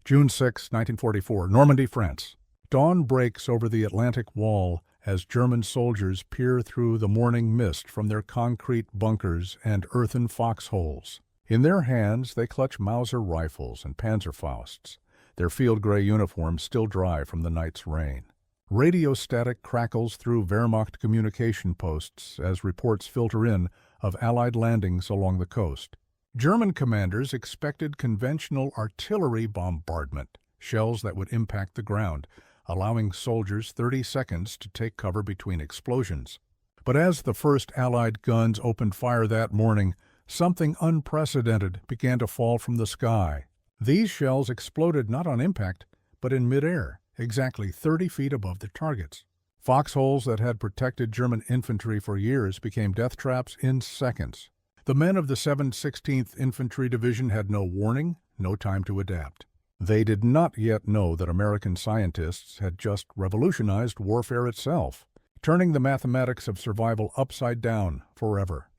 June 6, 1944, Normandy, France. Dawn breaks over the Atlantic Wall as German soldiers peer through the morning mist from their concrete bunkers and earthen foxholes. In their hands, they clutch Mauser rifles and Panzerfausts, their field-gray uniforms still dry from the night's rain. Radio static crackles through Wehrmacht communication posts as reports filter in of Allied landings along the coast. German commanders expected conventional artillery bombardment, shells that would impact the ground, allowing soldiers 30 seconds to take cover between explosions. But as the first Allied guns opened fire that morning, something unprecedented began to fall from the sky. These shells exploded not on impact, but in midair, exactly 30 feet above the targets. Foxholes that had protected German infantry for years became death traps in seconds. The men of the 716th Infantry Division had no warning, no time to adapt. They did not yet know that American scientists had just revolutionized warfare itself, turning the mathematics of survival upside down forever.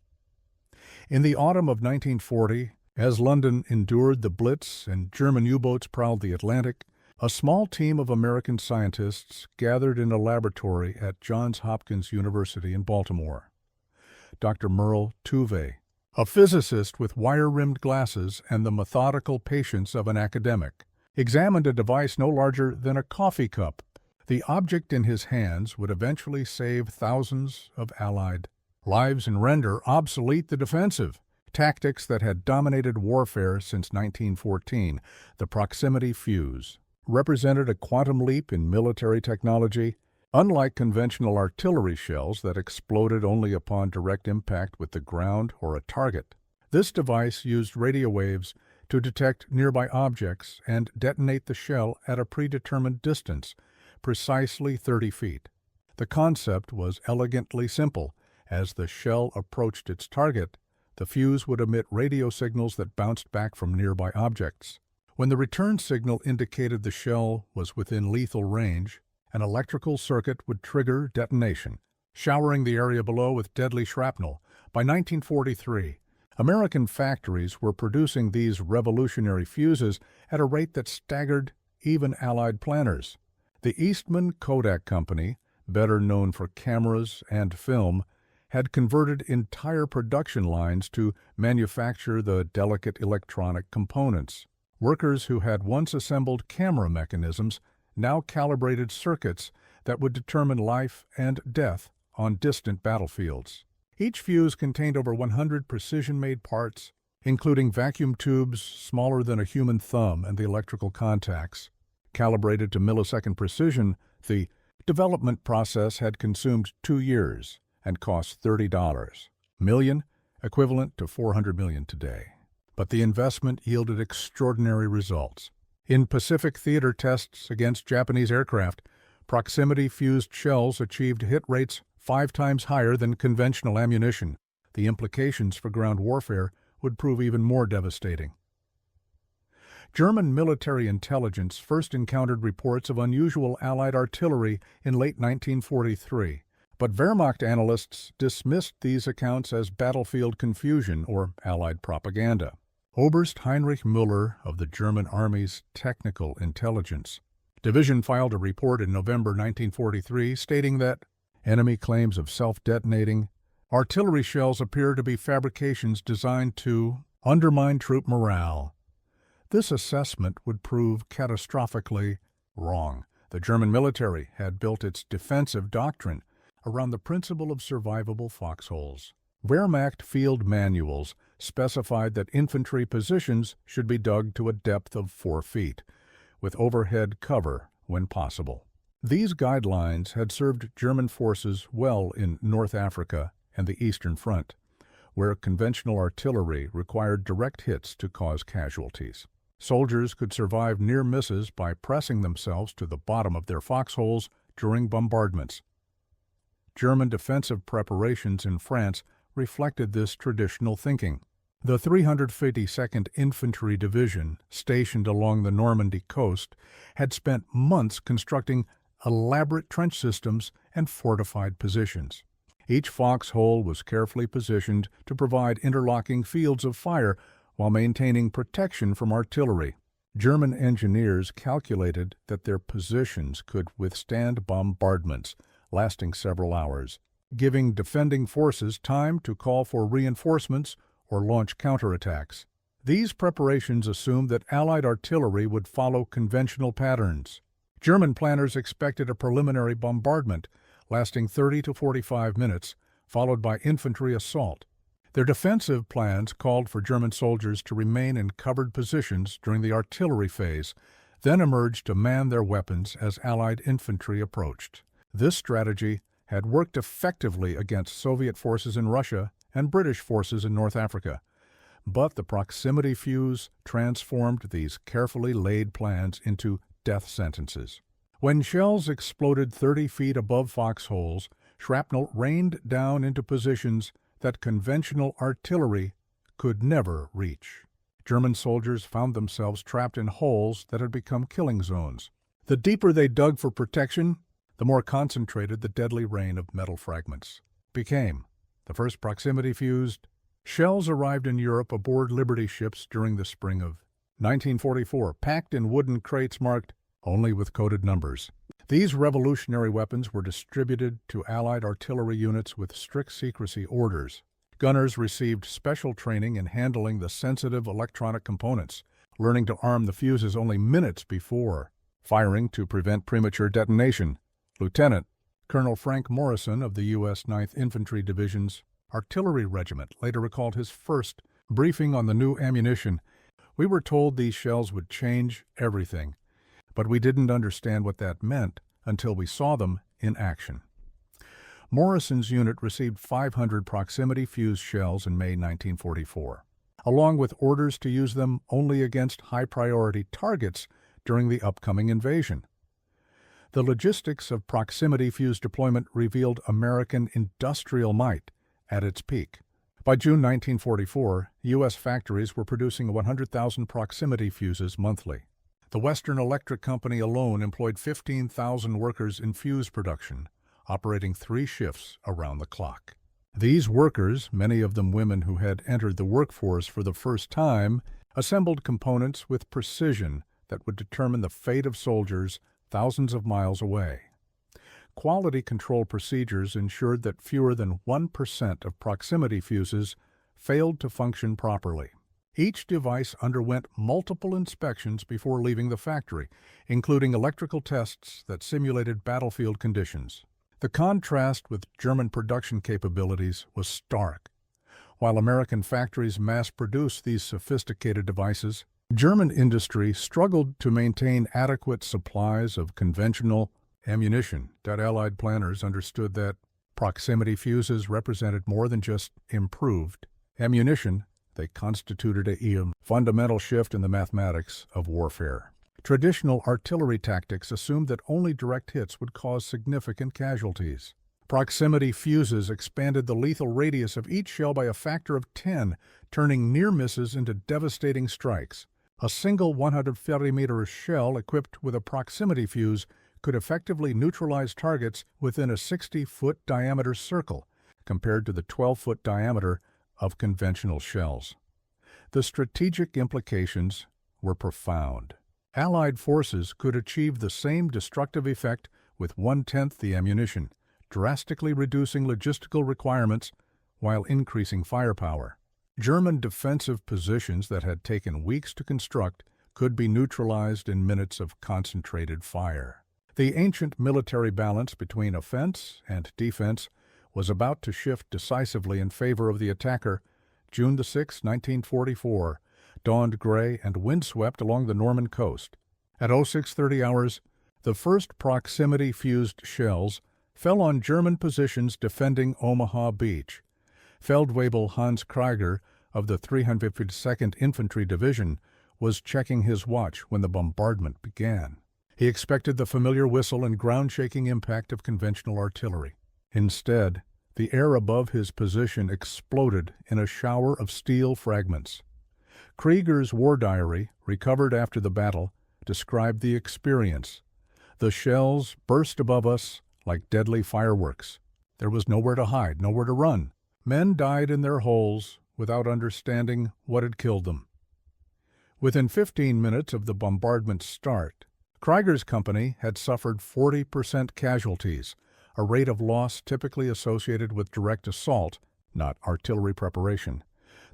In the autumn of 1940, as London endured the Blitz and German U-boats prowled the Atlantic, a small team of American scientists gathered in a laboratory at Johns Hopkins University in Baltimore. Dr. Merle Tuve, a physicist with wire-rimmed glasses and the methodical patience of an academic, examined a device no larger than a coffee cup. The object in his hands would eventually save thousands of Allied lives and render obsolete the defensive tactics that had dominated warfare since 1914. The proximity fuse represented a quantum leap in military technology, unlike conventional artillery shells that exploded only upon direct impact with the ground or a target. This device used radio waves to detect nearby objects and detonate the shell at a predetermined distance, precisely 30 feet. The concept was elegantly simple. As the shell approached its target, the fuse would emit radio signals that bounced back from nearby objects. When the return signal indicated the shell was within lethal range, an electrical circuit would trigger detonation, showering the area below with deadly shrapnel. By 1943, American factories were producing these revolutionary fuses at a rate that staggered even Allied planners. The Eastman Kodak Company, better known for cameras and film, had converted entire production lines to manufacture the delicate electronic components. Workers who had once assembled camera mechanisms now calibrated circuits that would determine life and death on distant battlefields. Each fuse contained over 100 precision-made parts, including vacuum tubes smaller than a human thumb and the electrical contacts. Calibrated to millisecond precision, the development process had consumed 2 years and cost $30 million, equivalent to $400 million today. But the investment yielded extraordinary results. In Pacific theater tests against Japanese aircraft, proximity-fused shells achieved hit rates 5 times higher than conventional ammunition. The implications for ground warfare would prove even more devastating. German military intelligence first encountered reports of unusual Allied artillery in late 1943, but Wehrmacht analysts dismissed these accounts as battlefield confusion or Allied propaganda. Oberst Heinrich Müller of the German Army's Technical Intelligence Division filed a report in November 1943 stating that enemy claims of self-detonating artillery shells appear to be fabrications designed to undermine troop morale. This assessment would prove catastrophically wrong. The German military had built its defensive doctrine around the principle of survivable foxholes. Wehrmacht field manuals specified that infantry positions should be dug to a depth of 4 feet, with overhead cover when possible. These guidelines had served German forces well in North Africa and the Eastern Front, where conventional artillery required direct hits to cause casualties. Soldiers could survive near misses by pressing themselves to the bottom of their foxholes during bombardments. German defensive preparations in France reflected this traditional thinking. The 352nd Infantry Division, stationed along the Normandy coast, had spent months constructing elaborate trench systems and fortified positions. Each foxhole was carefully positioned to provide interlocking fields of fire while maintaining protection from artillery. German engineers calculated that their positions could withstand bombardments lasting several hours, giving defending forces time to call for reinforcements or launch counterattacks. These preparations assumed that Allied artillery would follow conventional patterns. German planners expected a preliminary bombardment lasting 30 to 45 minutes, followed by infantry assault. Their defensive plans called for German soldiers to remain in covered positions during the artillery phase, then emerge to man their weapons as Allied infantry approached. This strategy had worked effectively against Soviet forces in Russia and British forces in North Africa. But the proximity fuse transformed these carefully laid plans into death sentences. When shells exploded 30 feet above Foxholes, shrapnel rained down into positions that conventional artillery could never reach. German soldiers found themselves trapped in holes that had become killing zones. The deeper they dug for protection, the more concentrated the deadly rain of metal fragments became. The first proximity-fused shells arrived in Europe aboard Liberty ships during the spring of 1944, packed in wooden crates marked only with coded numbers. These revolutionary weapons were distributed to Allied artillery units with strict secrecy orders. Gunners received special training in handling the sensitive electronic components, learning to arm the fuses only minutes before firing to prevent premature detonation. Lieutenant Colonel Frank Morrison of the U.S. 9th Infantry Division's Artillery Regiment later recalled his first briefing on the new ammunition. "We were told these shells would change everything, but we didn't understand what that meant until we saw them in action." Morrison's unit received 500 proximity-fused shells in May 1944, along with orders to use them only against high-priority targets during the upcoming invasion. The logistics of proximity-fused deployment revealed American industrial might at its peak. By June 1944, U.S. factories were producing 100,000 proximity fuses monthly. The Western Electric Company alone employed 15,000 workers in fuse production, operating 3 shifts around the clock. These workers, many of them women who had entered the workforce for the first time, assembled components with precision that would determine the fate of soldiers thousands of miles away. Quality control procedures ensured that fewer than 1% of proximity fuses failed to function properly. Each device underwent multiple inspections before leaving the factory, including electrical tests that simulated battlefield conditions. The contrast with German production capabilities was stark. While American factories mass-produced these sophisticated devices, German industry struggled to maintain adequate supplies of conventional ammunition. Allied planners understood that proximity fuses represented more than just improved ammunition. They constituted a fundamental shift in the mathematics of warfare. Traditional artillery tactics assumed that only direct hits would cause significant casualties. Proximity fuses expanded the lethal radius of each shell by a factor of 10, turning near misses into devastating strikes. A single 130-meter shell equipped with a proximity fuse could effectively neutralize targets within a 60-foot diameter circle, compared to the 12-foot diameter of conventional shells. The strategic implications were profound. Allied forces could achieve the same destructive effect with 1/10 the ammunition, drastically reducing logistical requirements while increasing firepower. German defensive positions that had taken weeks to construct could be neutralized in minutes of concentrated fire. The ancient military balance between offense and defense was about to shift decisively in favor of the attacker. June 6, 1944, dawned gray and windswept along the Norman coast. At 06:30 hours, the first proximity-fused shells fell on German positions defending Omaha Beach. Feldwebel Hans Krieger of the 352nd Infantry Division was checking his watch when the bombardment began. He expected the familiar whistle and ground-shaking impact of conventional artillery. Instead, the air above his position exploded in a shower of steel fragments. Krieger's war diary, recovered after the battle, described the experience. "The shells burst above us like deadly fireworks. There was nowhere to hide, nowhere to run. Men died in their holes without understanding what had killed them. Within 15 minutes of the bombardment's start, Krieger's company had suffered 40% casualties, a rate of loss typically associated with direct assault, not artillery preparation.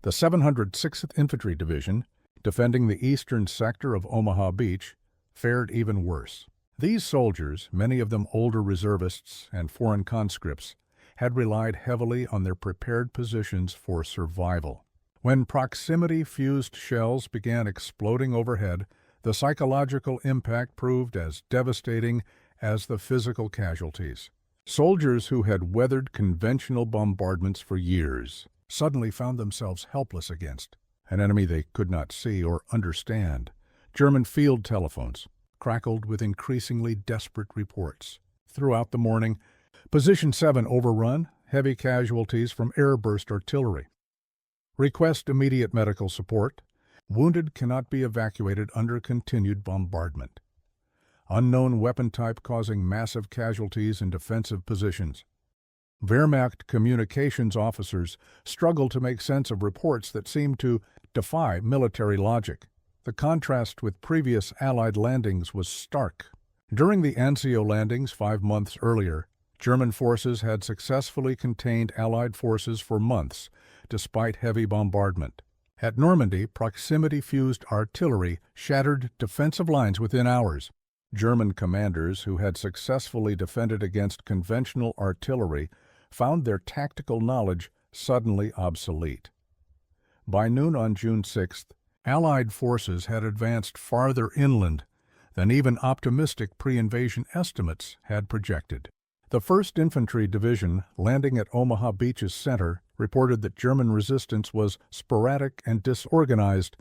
The 706th Infantry Division, defending the eastern sector of Omaha Beach, fared even worse. These soldiers, many of them older reservists and foreign conscripts, had relied heavily on their prepared positions for survival. When proximity-fused shells began exploding overhead, the psychological impact proved as devastating as the physical casualties. Soldiers who had weathered conventional bombardments for years suddenly found themselves helpless against an enemy they could not see or understand. German field telephones crackled with increasingly desperate reports. Throughout the morning, Position 7 overrun, heavy casualties from airburst artillery. Request immediate medical support. Wounded cannot be evacuated under continued bombardment. Unknown weapon type causing massive casualties in defensive positions. Wehrmacht communications officers struggled to make sense of reports that seemed to defy military logic. The contrast with previous Allied landings was stark. During the Anzio landings 5 months earlier, German forces had successfully contained Allied forces for months, despite heavy bombardment. At Normandy, proximity-fused artillery shattered defensive lines within hours. German commanders who had successfully defended against conventional artillery found their tactical knowledge suddenly obsolete. By noon on June 6th, Allied forces had advanced farther inland than even optimistic pre-invasion estimates had projected. The 1st Infantry Division, landing at Omaha Beach's center, reported that German resistance was sporadic and disorganized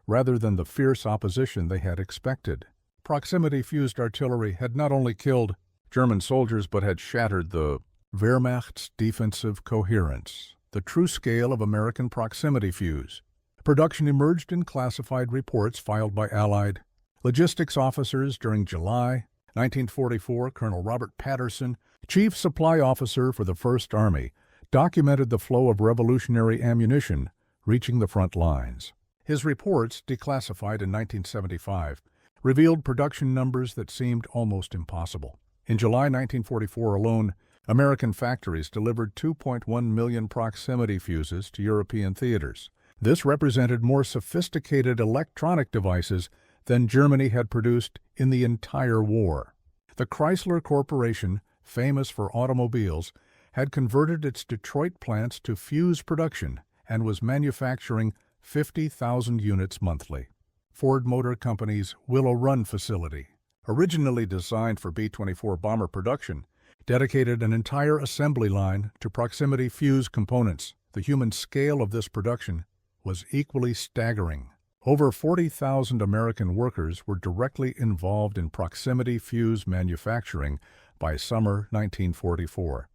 rather than the fierce opposition they had expected. Proximity-fused artillery had not only killed German soldiers but had shattered the Wehrmacht's defensive coherence, the true scale of American proximity fuse. Production emerged in classified reports filed by Allied logistics officers during July 1944. Colonel Robert Patterson, Chief Supply Officer for the First Army, documented the flow of revolutionary ammunition reaching the front lines. His reports, declassified in 1975, revealed production numbers that seemed almost impossible. In July 1944 alone, American factories delivered 2.1 million proximity fuses to European theaters. This represented more sophisticated electronic devices than Germany had produced in the entire war. The Chrysler Corporation, famous for automobiles, had converted its Detroit plants to fuse production and was manufacturing 50,000 units monthly. Ford Motor Company's Willow Run facility, originally designed for B-24 bomber production, dedicated an entire assembly line to proximity fuse components. The human scale of this production was equally staggering. Over 40,000 American workers were directly involved in proximity fuse manufacturing by summer 1944.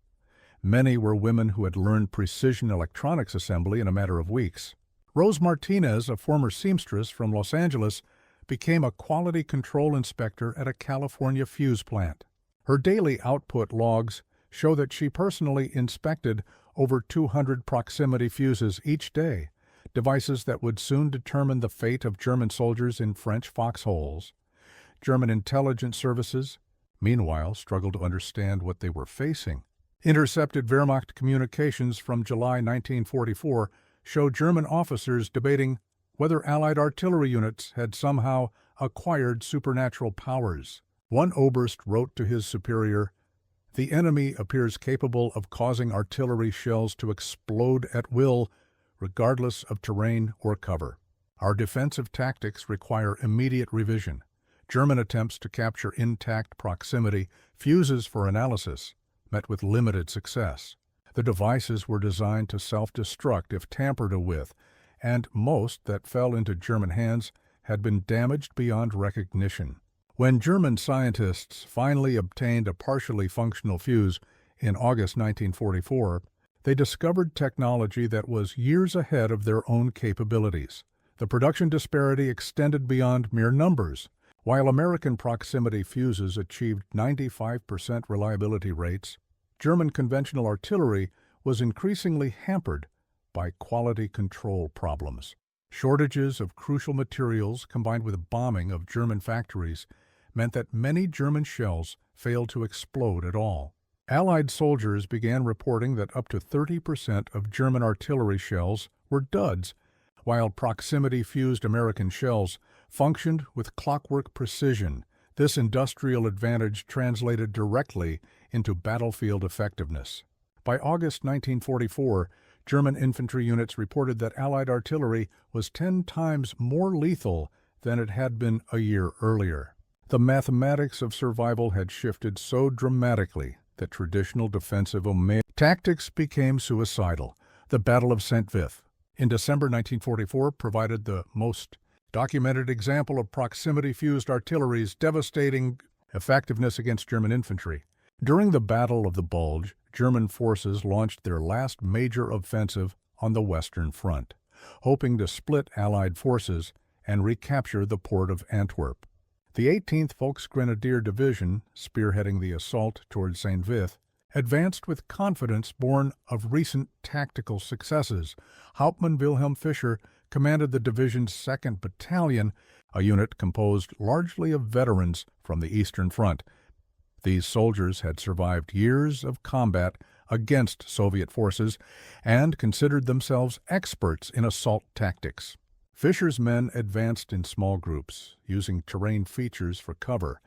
Many were women who had learned precision electronics assembly in a matter of weeks. Rose Martinez, a former seamstress from Los Angeles, became a quality control inspector at a California fuse plant. Her daily output logs show that she personally inspected over 200 proximity fuses each day, devices that would soon determine the fate of German soldiers in French foxholes. German intelligence services, meanwhile, struggled to understand what they were facing. Intercepted Wehrmacht communications from July 1944 show German officers debating whether Allied artillery units had somehow acquired supernatural powers. One Oberst wrote to his superior, "The enemy appears capable of causing artillery shells to explode at will, regardless of terrain or cover. Our defensive tactics require immediate revision." German attempts to capture intact proximity fuses for analysis met with limited success. The devices were designed to self-destruct if tampered with, and most that fell into German hands had been damaged beyond recognition. When German scientists finally obtained a partially functional fuse in August 1944, they discovered technology that was years ahead of their own capabilities. The production disparity extended beyond mere numbers. While American proximity fuses achieved 95% reliability rates, German conventional artillery was increasingly hampered by quality control problems. Shortages of crucial materials combined with bombing of German factories meant that many German shells failed to explode at all. Allied soldiers began reporting that up to 30% of German artillery shells were duds, while proximity-fused American shells functioned with clockwork precision. This industrial advantage translated directly into battlefield effectiveness. By August 1944, German infantry units reported that Allied artillery was 10 times more lethal than it had been a year earlier. The mathematics of survival had shifted so dramatically that traditional defensive tactics became suicidal. The Battle of Saint-Vith in December 1944 provided the most documented example of proximity-fused artillery's devastating effectiveness against German infantry. During the Battle of the Bulge, German forces launched their last major offensive on the Western Front, hoping to split Allied forces and recapture the port of Antwerp. The 18th Volksgrenadier Division, spearheading the assault toward Saint-Vith, advanced with confidence born of recent tactical successes. Hauptmann Wilhelm Fischer commanded the division's 2nd Battalion, a unit composed largely of veterans from the Eastern Front. These soldiers had survived years of combat against Soviet forces and considered themselves experts in assault tactics. Fischer's men advanced in small groups, using terrain features for cover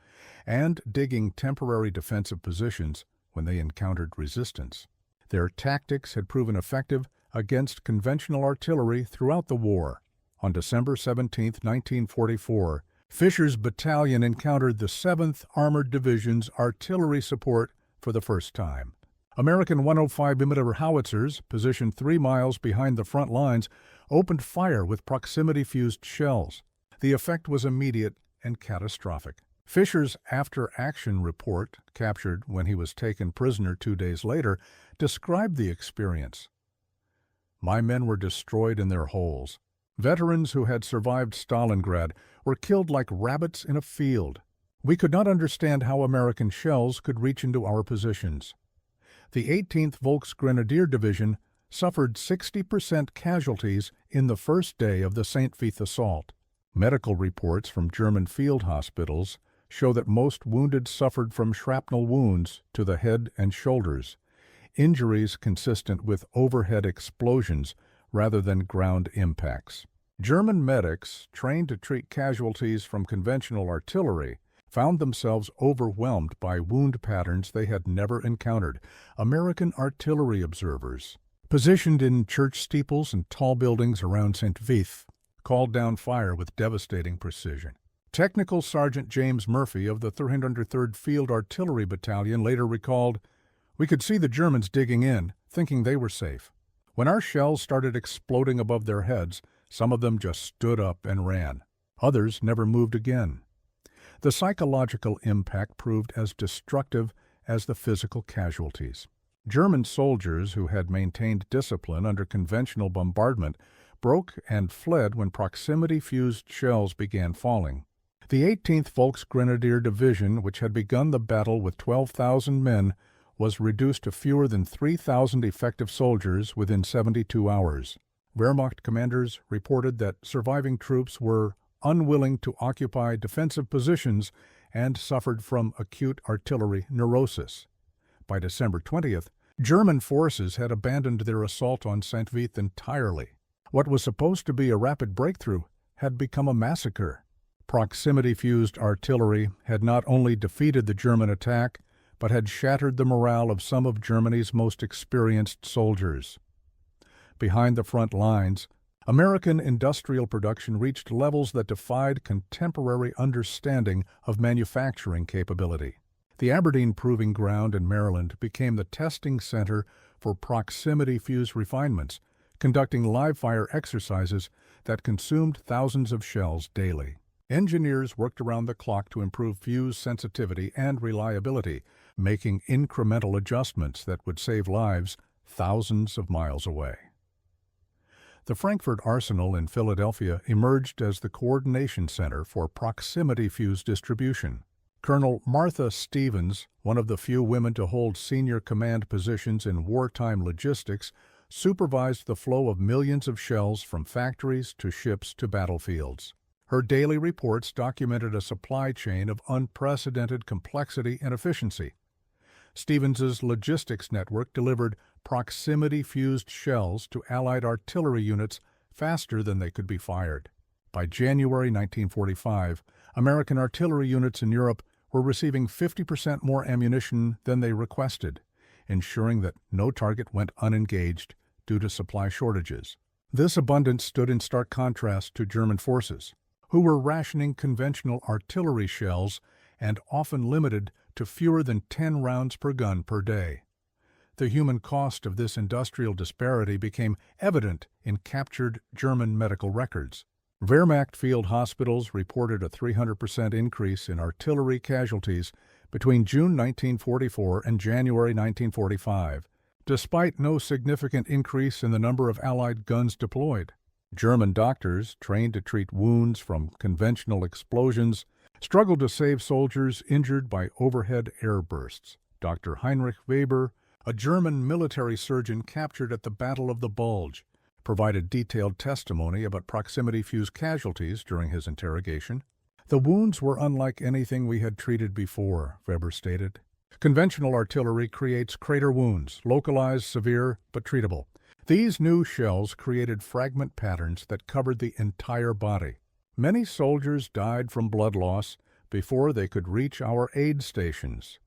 and digging temporary defensive positions when they encountered resistance. Their tactics had proven effective against conventional artillery throughout the war. On December 17, 1944, Fischer's battalion encountered the 7th Armored Division's artillery support for the first time. American 105mm howitzers, positioned 3 miles behind the front lines, opened fire with proximity-fused shells. The effect was immediate and catastrophic. Fischer's after-action report, captured when he was taken prisoner 2 days later, described the experience. "My men were destroyed in their holes. Veterans who had survived Stalingrad were killed like rabbits in a field. We could not understand how American shells could reach into our positions." The 18th Volksgrenadier Division suffered 60% casualties in the first day of the Saint-Vith assault. Medical reports from German field hospitals show that most wounded suffered from shrapnel wounds to the head and shoulders, injuries consistent with overhead explosions rather than ground impacts. German medics, trained to treat casualties from conventional artillery, found themselves overwhelmed by wound patterns they had never encountered. American artillery observers, positioned in church steeples and tall buildings around Saint-Vith, called down fire with devastating precision. Technical Sergeant James Murphy of the 303rd Field Artillery Battalion later recalled, "We could see the Germans digging in, thinking they were safe. When our shells started exploding above their heads, some of them just stood up and ran. Others never moved again." The psychological impact proved as destructive as the physical casualties. German soldiers who had maintained discipline under conventional bombardment broke and fled when proximity-fused shells began falling. The 18th Volksgrenadier Division, which had begun the battle with 12,000 men, was reduced to fewer than 3,000 effective soldiers within 72 hours. Wehrmacht commanders reported that surviving troops were unwilling to occupy defensive positions and suffered from acute artillery neurosis. By December 20th, German forces had abandoned their assault on Saint-Vith entirely. What was supposed to be a rapid breakthrough had become a massacre. Proximity-fused artillery had not only defeated the German attack, but had shattered the morale of some of Germany's most experienced soldiers. Behind the front lines, American industrial production reached levels that defied contemporary understanding of manufacturing capability. The Aberdeen Proving Ground in Maryland became the testing center for proximity-fused refinements, conducting live-fire exercises that consumed thousands of shells daily. Engineers worked around the clock to improve fuse sensitivity and reliability, making incremental adjustments that would save lives thousands of miles away. The Frankfurt Arsenal in Philadelphia emerged as the coordination center for proximity-fused distribution. Colonel Martha Stevens, one of the few women to hold senior command positions in wartime logistics, supervised the flow of millions of shells from factories to ships to battlefields. Her daily reports documented a supply chain of unprecedented complexity and efficiency. Stevens's logistics network delivered proximity-fused shells to Allied artillery units faster than they could be fired. By January 1945, American artillery units in Europe were receiving 50% more ammunition than they requested, ensuring that no target went unengaged due to supply shortages. This abundance stood in stark contrast to German forces, who were rationing conventional artillery shells and often limited to fewer than 10 rounds per gun per day. The human cost of this industrial disparity became evident in captured German medical records. Wehrmacht field hospitals reported a 300% increase in artillery casualties between June 1944 and January 1945, despite no significant increase in the number of Allied guns deployed. German doctors, trained to treat wounds from conventional explosions, struggled to save soldiers injured by overhead air bursts. Dr. Heinrich Weber, a German military surgeon captured at the Battle of the Bulge, provided detailed testimony about proximity-fused casualties during his interrogation. "The wounds were unlike anything we had treated before," Weber stated. "Conventional artillery creates crater wounds, localized, severe, but treatable. These new shells created fragment patterns that covered the entire body. Many soldiers died from blood loss before they could reach our aid stations."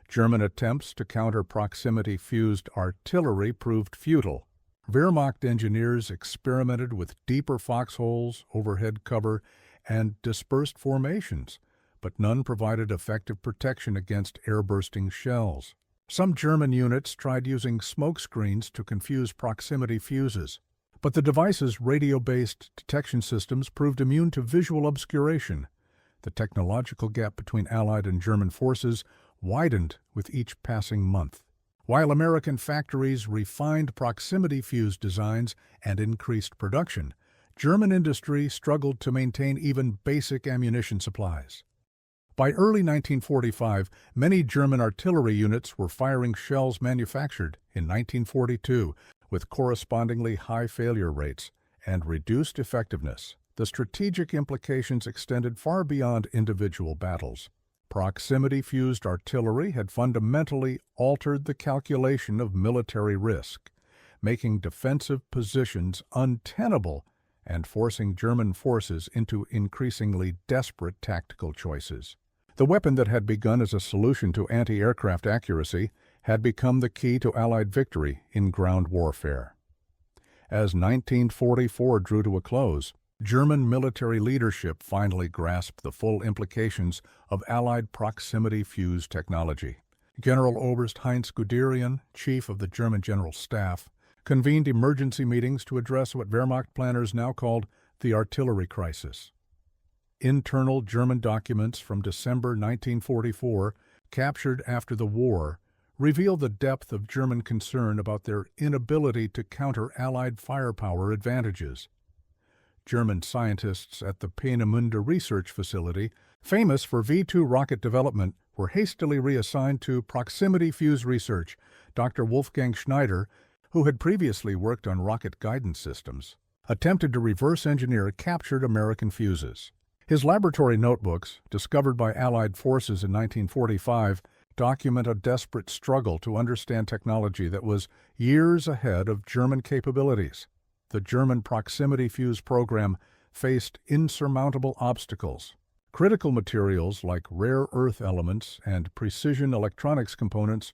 German attempts to counter proximity-fused artillery proved futile. Wehrmacht engineers experimented with deeper foxholes, overhead cover, and dispersed formations, but none provided effective protection against air-bursting shells. Some German units tried using smoke screens to confuse proximity fuses, but the device's radio-based detection systems proved immune to visual obscuration. The technological gap between Allied and German forces widened with each passing month. While American factories refined proximity-fused designs and increased production, German industry struggled to maintain even basic ammunition supplies. By early 1945, many German artillery units were firing shells manufactured in 1942 with correspondingly high failure rates and reduced effectiveness. The strategic implications extended far beyond individual battles. Proximity-fused artillery had fundamentally altered the calculation of military risk, making defensive positions untenable and forcing German forces into increasingly desperate tactical choices. The weapon that had begun as a solution to anti-aircraft accuracy had become the key to Allied victory in ground warfare. As 1944 drew to a close, German military leadership finally grasped the full implications of Allied proximity-fused technology. General Oberst Heinz Guderian, chief of the German General Staff, convened emergency meetings to address what Wehrmacht planners now called the artillery crisis. Internal German documents from December 1944, captured after the war, reveal the depth of German concern about their inability to counter Allied firepower advantages. German scientists at the Peenemünde Research Facility, famous for V-2 rocket development, were hastily reassigned to proximity-fuse research. Dr. Wolfgang Schneider, who had previously worked on rocket guidance systems, attempted to reverse engineer captured American fuses. His laboratory notebooks, discovered by Allied forces in 1945, document a desperate struggle to understand technology that was years ahead of German capabilities. The German proximity fuse program faced insurmountable obstacles. Critical materials like rare earth elements and precision electronics components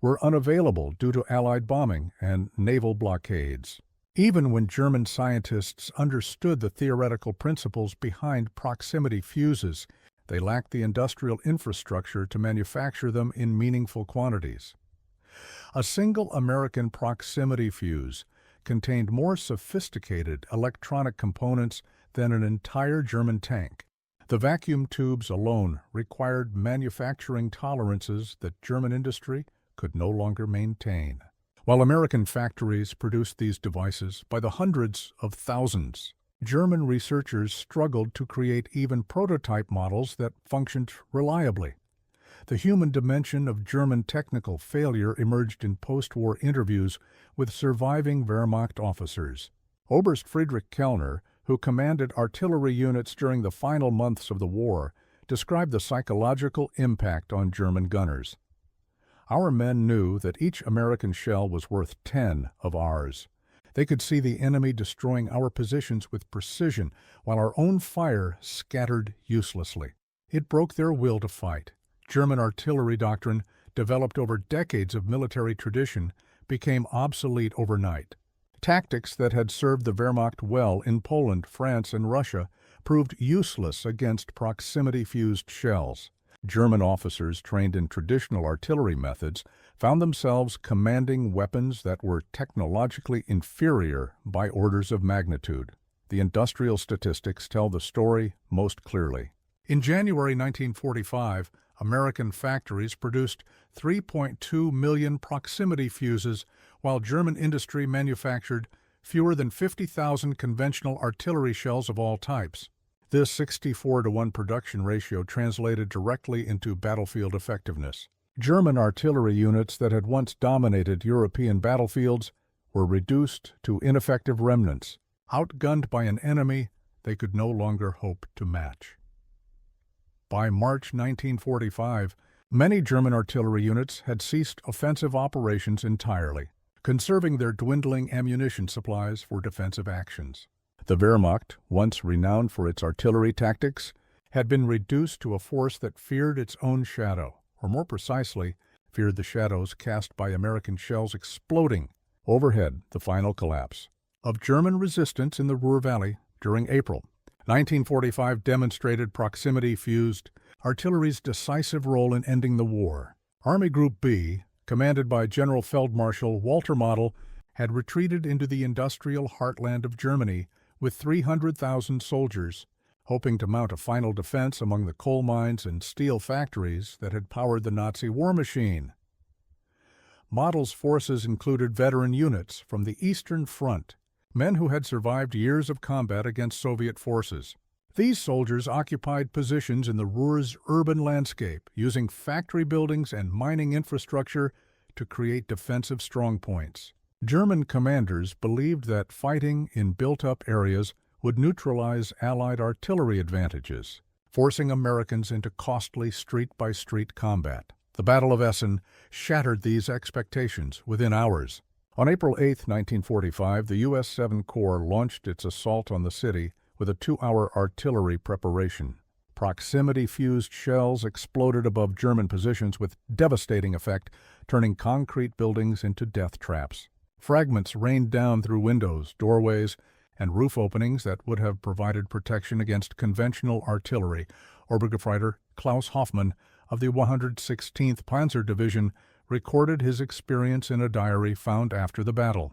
were unavailable due to Allied bombing and naval blockades. Even when German scientists understood the theoretical principles behind proximity fuses, they lacked the industrial infrastructure to manufacture them in meaningful quantities. A single American proximity fuse contained more sophisticated electronic components than an entire German tank. The vacuum tubes alone required manufacturing tolerances that German industry could no longer maintain. While American factories produced these devices by the hundreds of thousands, German researchers struggled to create even prototype models that functioned reliably. The human dimension of German technical failure emerged in post-war interviews with surviving Wehrmacht officers. Oberst Friedrich Kellner, who commanded artillery units during the final months of the war, described the psychological impact on German gunners. Our men knew that each American shell was worth 10 of ours. They could see the enemy destroying our positions with precision, while our own fire scattered uselessly. It broke their will to fight. German artillery doctrine, developed over decades of military tradition, became obsolete overnight. Tactics that had served the Wehrmacht well in Poland, France, and Russia proved useless against proximity-fused shells. German officers trained in traditional artillery methods found themselves commanding weapons that were technologically inferior by orders of magnitude. The industrial statistics tell the story most clearly. In January 1945, American factories produced 3.2 million proximity fuses, while German industry manufactured fewer than 50,000 conventional artillery shells of all types. This 64-to-1 production ratio translated directly into battlefield effectiveness. German artillery units that had once dominated European battlefields were reduced to ineffective remnants, outgunned by an enemy they could no longer hope to match. By March 1945, many German artillery units had ceased offensive operations entirely, conserving their dwindling ammunition supplies for defensive actions. The Wehrmacht, once renowned for its artillery tactics, had been reduced to a force that feared its own shadow, or more precisely, feared the shadows cast by American shells exploding overhead, the final collapse of German resistance in the Ruhr Valley during April. 1945 demonstrated proximity-fused artillery's decisive role in ending the war. Army Group B, commanded by General Feldmarschall Walter Model, had retreated into the industrial heartland of Germany with 300,000 soldiers, hoping to mount a final defense among the coal mines and steel factories that had powered the Nazi war machine. Model's forces included veteran units from the Eastern Front, men who had survived years of combat against Soviet forces. These soldiers occupied positions in the Ruhr's urban landscape, using factory buildings and mining infrastructure to create defensive strongpoints. German commanders believed that fighting in built-up areas would neutralize Allied artillery advantages, forcing Americans into costly street-by-street combat. The Battle of Essen shattered these expectations within hours. On April 8, 1945, the U.S. 7th Corps launched its assault on the city with a 2-hour artillery preparation. Proximity-fused shells exploded above German positions with devastating effect, turning concrete buildings into death traps. Fragments rained down through windows, doorways, and roof openings that would have provided protection against conventional artillery. Obergefreiter Klaus Hoffmann of the 116th Panzer Division recorded his experience in a diary found after the battle.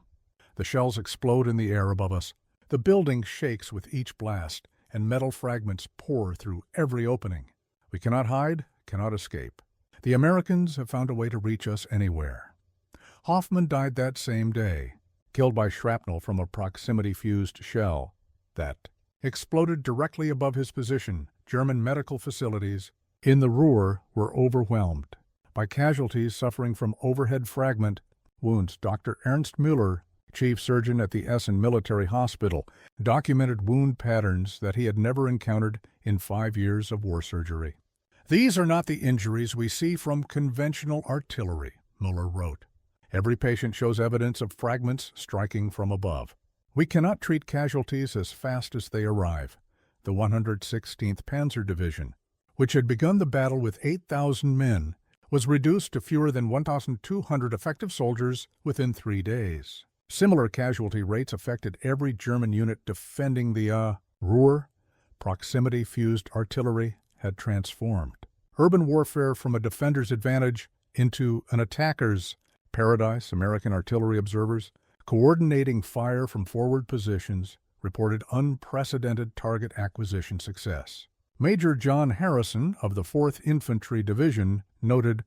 The shells explode in the air above us. The building shakes with each blast, and metal fragments pour through every opening. We cannot hide, cannot escape. The Americans have found a way to reach us anywhere. Hoffmann died that same day, killed by shrapnel from a proximity-fused shell that exploded directly above his position. German medical facilities in the Ruhr were overwhelmed by casualties suffering from overhead fragment wounds. Dr. Ernst Müller, chief surgeon at the Essen Military Hospital, documented wound patterns that he had never encountered in 5 years of war surgery. "These are not the injuries we see from conventional artillery," Müller wrote. "Every patient shows evidence of fragments striking from above. We cannot treat casualties as fast as they arrive." The 116th Panzer Division, which had begun the battle with 8,000 men, was reduced to fewer than 1,200 effective soldiers within 3 days. Similar casualty rates affected every German unit defending the Ruhr. Proximity-fused artillery had transformed urban warfare from a defender's advantage into an attacker's paradise. American artillery observers, coordinating fire from forward positions, reported unprecedented target acquisition success. Major John Harrison of the 4th Infantry Division noted,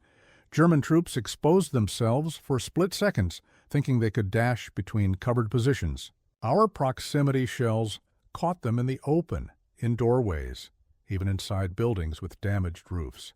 "German troops exposed themselves for split seconds, thinking they could dash between covered positions. Our proximity shells caught them in the open, in doorways, even inside buildings with damaged roofs."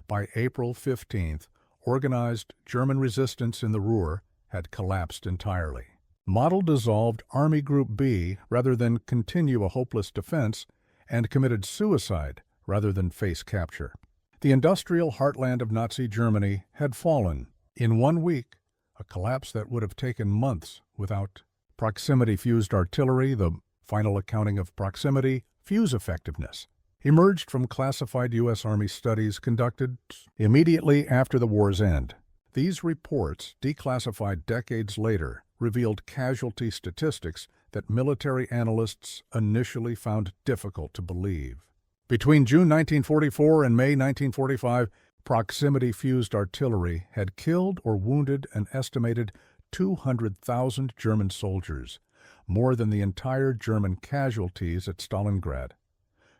By April 15th, organized German resistance in the Ruhr had collapsed entirely. Model dissolved Army Group B rather than continue a hopeless defense, and committed suicide rather than face capture. The industrial heartland of Nazi Germany had fallen in 1 week, a collapse that would have taken months without proximity-fused artillery. The final accounting of proximity fuse effectiveness emerged from classified U.S. Army studies conducted immediately after the war's end. These reports, declassified decades later, revealed casualty statistics that military analysts initially found difficult to believe. Between June 1944 and May 1945, proximity-fused artillery had killed or wounded an estimated 200,000 German soldiers, more than the entire German casualties at Stalingrad.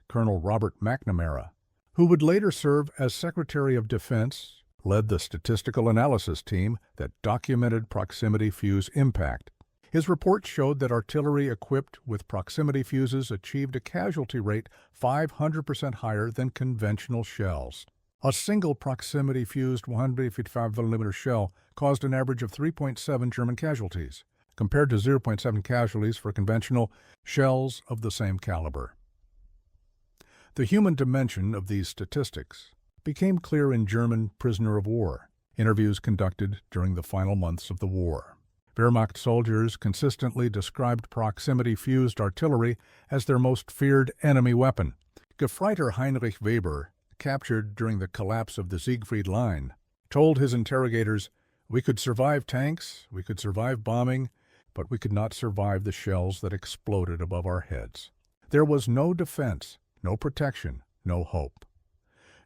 Colonel Robert McNamara, who would later serve as Secretary of Defense, led the statistical analysis team that documented proximity fuse impact. His report showed that artillery equipped with proximity fuses achieved a casualty rate 500% higher than conventional shells. A single proximity-fused 155mm shell caused an average of 3.7 German casualties, compared to 0.7 casualties for conventional shells of the same caliber. The human dimension of these statistics became clear in German prisoner of war interviews conducted during the final months of the war. Wehrmacht soldiers consistently described proximity-fused artillery as their most feared enemy weapon. Gefreiter Heinrich Weber, captured during the collapse of the Siegfried Line, told his interrogators, "We could survive tanks, we could survive bombing, but we could not survive the shells that exploded above our heads." There was no defense, no protection, no hope.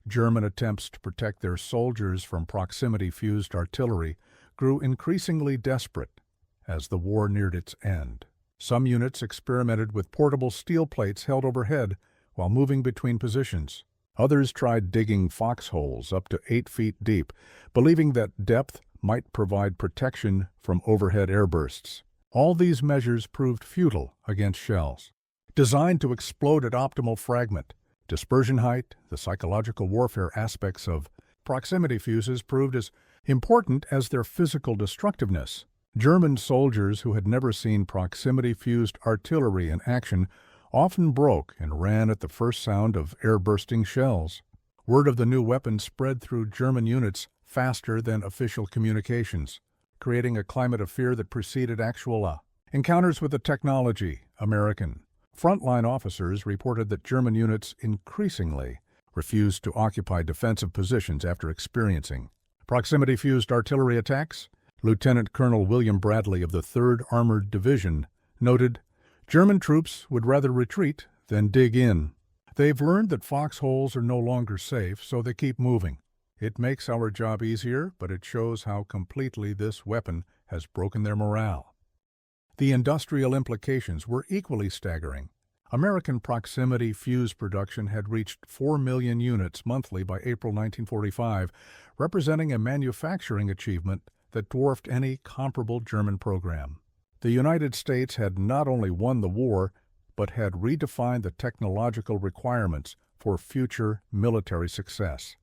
German attempts to protect their soldiers from proximity-fused artillery grew increasingly desperate as the war neared its end. Some units experimented with portable steel plates held overhead while moving between positions. Others tried digging foxholes up to 8 feet deep, believing that depth might provide protection from overhead airbursts. All these measures proved futile against shells. Designed to explode at optimal fragment, dispersion height, the psychological warfare aspects of proximity fuses proved as important as their physical destructiveness. German soldiers who had never seen proximity-fused artillery in action often broke and ran at the first sound of air-bursting shells. Word of the new weapon spread through German units faster than official communications, creating a climate of fear that preceded actual encounters with the technology. American frontline officers reported that German units increasingly refused to occupy defensive positions after experiencing proximity-fused artillery attacks. Lieutenant Colonel William Bradley of the 3rd Armored Division noted, "German troops would rather retreat than dig in. They've learned that foxholes are no longer safe, so they keep moving. It makes our job easier, but it shows how completely this weapon has broken their morale." The industrial implications were equally staggering. American proximity fuse production had reached 4 million units monthly by April 1945, representing a manufacturing achievement that dwarfed any comparable German program. The United States had not only won the war, but had redefined the technological requirements for future military success.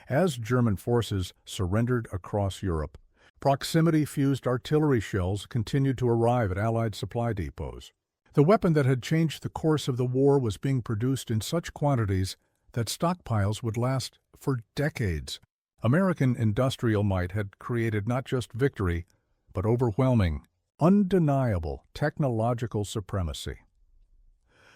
As German forces surrendered across Europe, proximity-fused artillery shells continued to arrive at Allied supply depots. The weapon that had changed the course of the war was being produced in such quantities that stockpiles would last for decades. American industrial might had created not just victory, but overwhelming, undeniable technological supremacy.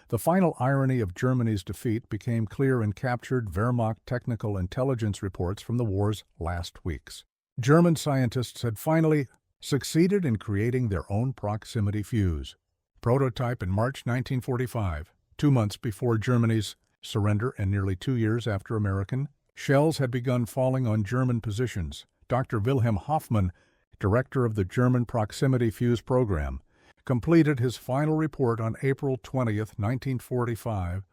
The final irony of Germany's defeat became clear in captured Wehrmacht technical intelligence reports from the war's last weeks. German scientists had finally succeeded in creating their own proximity fuse. Prototype in March 1945, 2 months before Germany's surrender and nearly 2 years after American, shells had begun falling on German positions. Dr. Wilhelm Hoffmann, director of the German Proximity Fuse Program, completed his final report on April 20, 1945,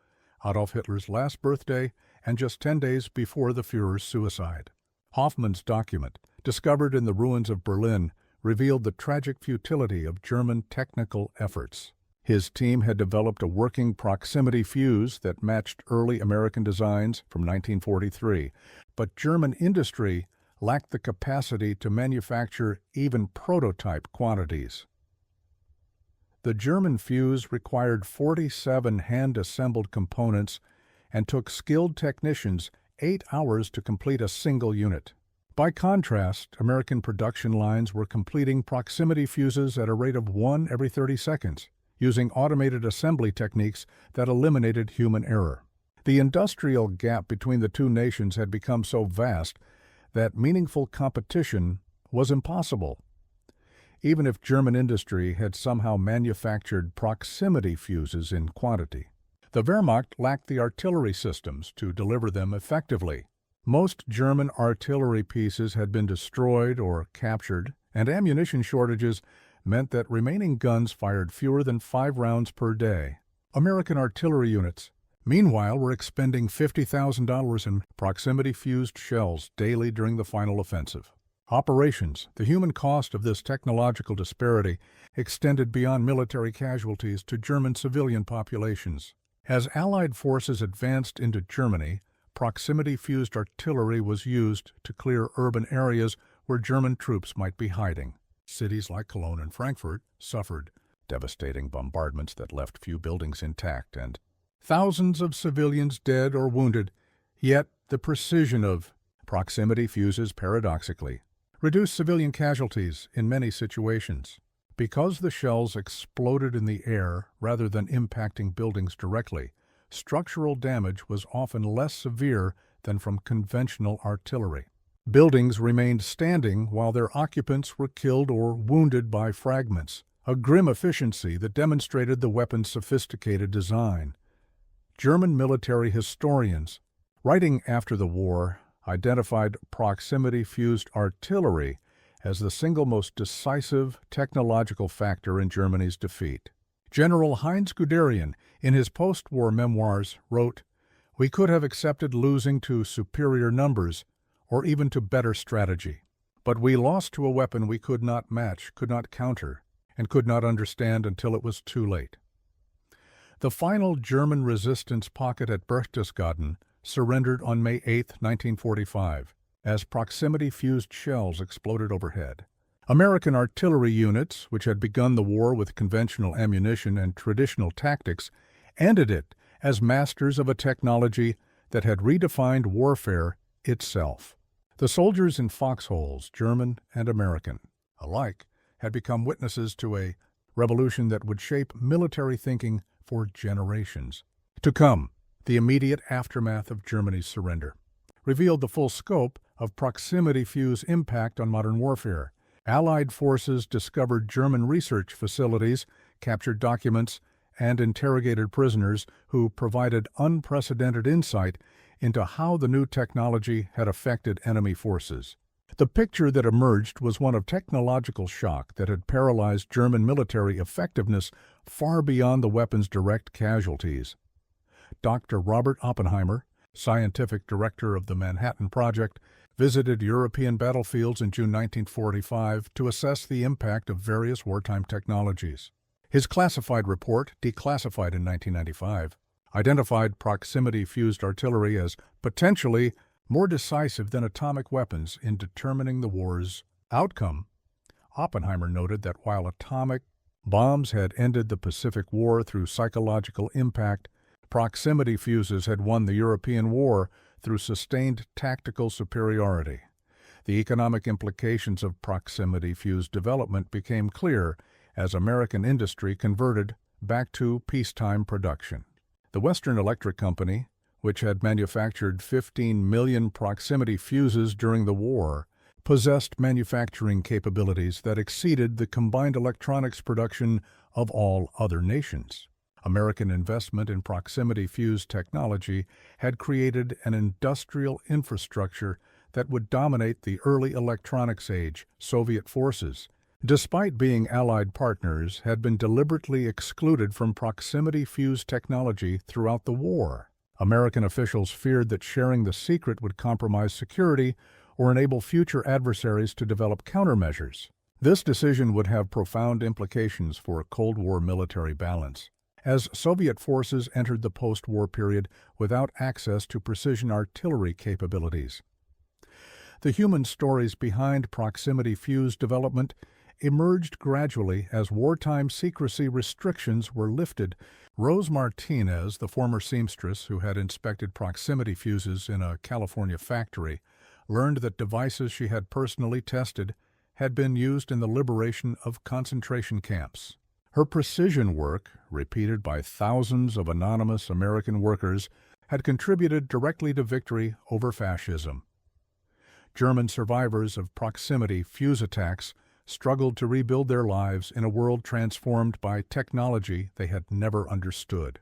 Adolf Hitler's last birthday and just 10 days before the Führer's suicide. Hoffmann's document, discovered in the ruins of Berlin, revealed the tragic futility of German technical efforts. His team had developed a working proximity fuse that matched early American designs from 1943, but German industry lacked the capacity to manufacture even prototype quantities. The German fuse required 47 hand-assembled components and took skilled technicians 8 hours to complete a single unit. By contrast, American production lines were completing proximity fuses at a rate of 1 every 30 seconds, using automated assembly techniques that eliminated human error. The industrial gap between the two nations had become so vast that meaningful competition was impossible. Even if German industry had somehow manufactured proximity fuses in quantity, the Wehrmacht lacked the artillery systems to deliver them effectively. Most German artillery pieces had been destroyed or captured, and ammunition shortages meant that remaining guns fired fewer than 5 rounds per day. American artillery units, meanwhile, were expending $50,000 in proximity-fused shells daily during the final offensive. Operations, the human cost of this technological disparity, extended beyond military casualties to German civilian populations. As Allied forces advanced into Germany, proximity-fused artillery was used to clear urban areas where German troops might be hiding. Cities like Cologne and Frankfurt suffered devastating bombardments that left few buildings intact and thousands of civilians dead or wounded, yet the precision of proximity fuses paradoxically reduced civilian casualties in many situations. Because the shells exploded in the air rather than impacting buildings directly, structural damage was often less severe than from conventional artillery. Buildings remained standing while their occupants were killed or wounded by fragments, a grim efficiency that demonstrated the weapon's sophisticated design. German military historians, writing after the war, identified proximity-fused artillery as the single most decisive technological factor in Germany's defeat. General Heinz Guderian, in his post-war memoirs, wrote, "We could have accepted losing to superior numbers, or even to better strategy. But we lost to a weapon we could not match, could not counter, and could not understand until it was too late." The final German resistance pocket at Berchtesgaden surrendered on May 8, 1945, as proximity-fused shells exploded overhead. American artillery units, which had begun the war with conventional ammunition and traditional tactics, ended it as masters of a technology that had redefined warfare itself. The soldiers in Foxholes, German and American alike, had become witnesses to a revolution that would shape military thinking for generations. To come, the immediate aftermath of Germany's surrender revealed the full scope of proximity fuse impact on modern warfare. Allied forces discovered German research facilities, captured documents, and interrogated prisoners who provided unprecedented insight into how the new technology had affected enemy forces. The picture that emerged was one of technological shock that had paralyzed German military effectiveness far beyond the weapon's direct casualties. Dr. Robert Oppenheimer, scientific director of the Manhattan Project, visited European battlefields in June 1945 to assess the impact of various wartime technologies. His classified report, declassified in 1995, identified proximity-fused artillery as potentially more decisive than atomic weapons in determining the war's outcome. Oppenheimer noted that while atomic bombs had ended the Pacific War through psychological impact, proximity fuses had won the European war through sustained tactical superiority. The economic implications of proximity-fused development became clear as American industry converted back to peacetime production. The Western Electric Company, which had manufactured 15 million proximity fuses during the war, possessed manufacturing capabilities that exceeded the combined electronics production of all other nations. American investment in proximity-fused technology had created an industrial infrastructure that would dominate the early electronics age. Soviet forces, despite being Allied partners, had been deliberately excluded from proximity-fused technology throughout the war. American officials feared that sharing the secret would compromise security or enable future adversaries to develop countermeasures. This decision would have profound implications for Cold War military balance, as Soviet forces entered the post-war period without access to precision artillery capabilities. The human stories behind proximity fuse development emerged gradually as wartime secrecy restrictions were lifted. Rose Martinez, the former seamstress who had inspected proximity fuses in a California factory, learned that devices she had personally tested had been used in the liberation of concentration camps. Her precision work, repeated by thousands of anonymous American workers, had contributed directly to victory over fascism. German survivors of proximity fuse attacks struggled to rebuild their lives in a world transformed by technology they had never understood.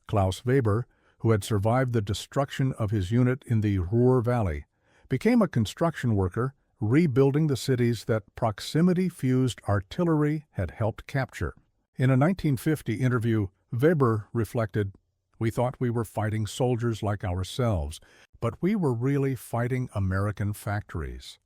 Klaus Weber, who had survived the destruction of his unit in the Ruhr Valley, became a construction worker, rebuilding the cities that proximity-fused artillery had helped capture. In a 1950 interview, Weber reflected, "We thought we were fighting soldiers like ourselves, but we were really fighting American factories."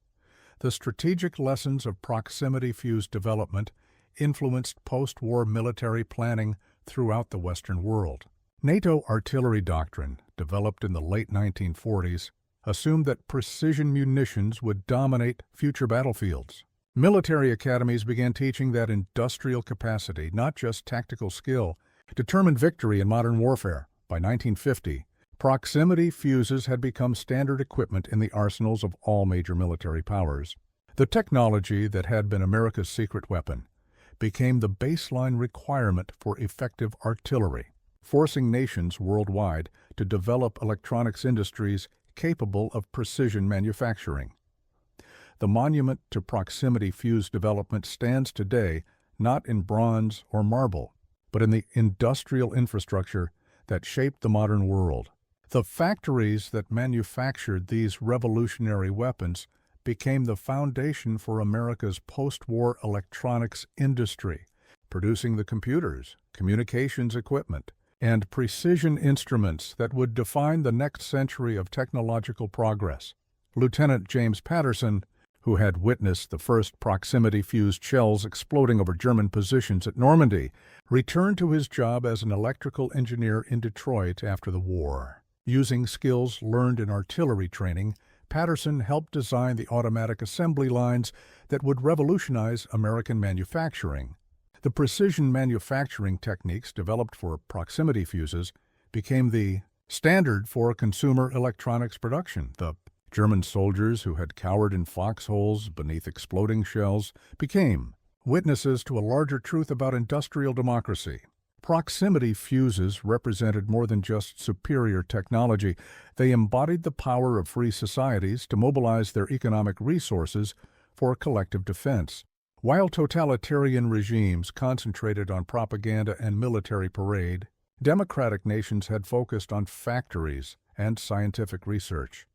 The strategic lessons of proximity fuse development influenced post-war military planning throughout the Western world. NATO artillery doctrine, developed in the late 1940s, assumed that precision munitions would dominate future battlefields. Military academies began teaching that industrial capacity, not just tactical skill, determined victory in modern warfare. By 1950, proximity fuses had become standard equipment in the arsenals of all major military powers. The technology that had been America's secret weapon became the baseline requirement for effective artillery, forcing nations worldwide to develop electronics industries capable of precision manufacturing. The monument to proximity fuse development stands today not in bronze or marble, but in the industrial infrastructure that shaped the modern world. The factories that manufactured these revolutionary weapons became the foundation for America's post-war electronics industry, producing the computers, communications equipment, and precision instruments that would define the next century of technological progress. Lieutenant James Patterson, who had witnessed the first proximity-fused shells exploding over German positions at Normandy, returned to his job as an electrical engineer in Detroit after the war. Using skills learned in artillery training, Patterson helped design the automatic assembly lines that would revolutionize American manufacturing. The precision manufacturing techniques developed for proximity fuses became the standard for consumer electronics production. The German soldiers who had cowered in foxholes beneath exploding shells became witnesses to a larger truth about industrial democracy. Proximity fuses represented more than just superior technology. They embodied the power of free societies to mobilize their economic resources for collective defense. While totalitarian regimes concentrated on propaganda and military parade, democratic nations had focused on factories and scientific research.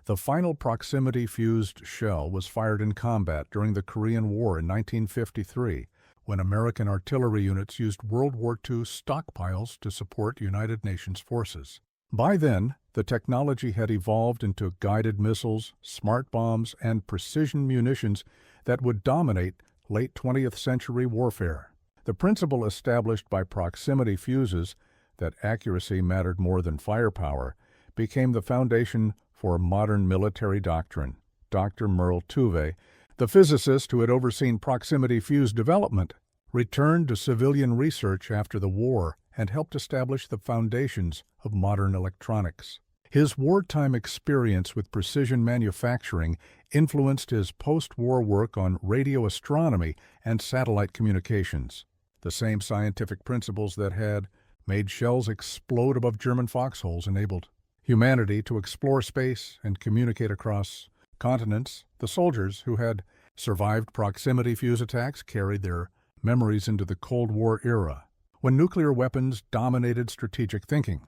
The final proximity-fused shell was fired in combat during the Korean War in 1953, when American artillery units used World War II stockpiles to support United Nations forces. By then, the technology had evolved into guided missiles, smart bombs, and precision munitions that would dominate late 20th century warfare. The principle established by proximity fuses, that accuracy mattered more than firepower, became the foundation for modern military doctrine. Dr. Merle Tuve, the physicist who had overseen proximity fuse development, returned to civilian research after the war and helped establish the foundations of modern electronics. His wartime experience with precision manufacturing influenced his post-war work on radio astronomy and satellite communications. The same scientific principles that had made shells explode above German foxholes enabled humanity to explore space and communicate across continents. The soldiers who had survived proximity fuse attacks carried their memories into the Cold War era, when nuclear weapons dominated strategic thinking.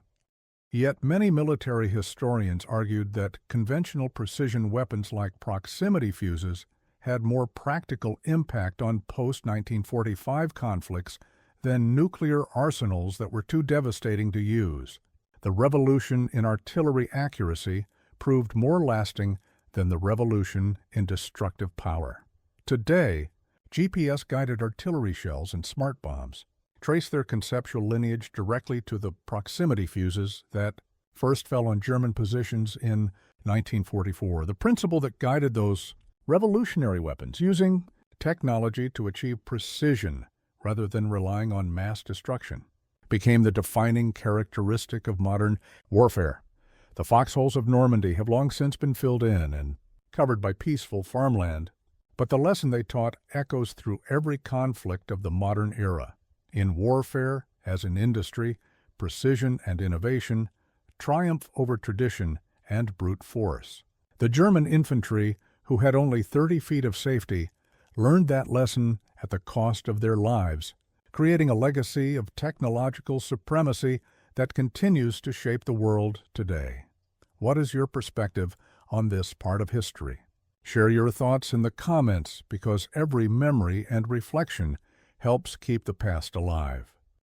Yet many military historians argued that conventional precision weapons like proximity fuses had more practical impact on post-1945 conflicts than nuclear arsenals that were too devastating to use. The revolution in artillery accuracy proved more lasting than the revolution in destructive power. Today, GPS-guided artillery shells and smart bombs trace their conceptual lineage directly to the proximity fuses that first fell on German positions in 1944, the principle that guided those revolutionary weapons, using technology to achieve precision rather than relying on mass destruction, became the defining characteristic of modern warfare. The foxholes of Normandy have long since been filled in and covered by peaceful farmland, but the lesson they taught echoes through every conflict of the modern era. In warfare, as in industry, precision and innovation triumph over tradition and brute force. The German infantry, who had only 30 feet of safety, learned that lesson at the cost of their lives, creating a legacy of technological supremacy that continues to shape the world today. What is your perspective on this part of history? Share your thoughts in the comments, because every memory and reflection helps keep the past alive.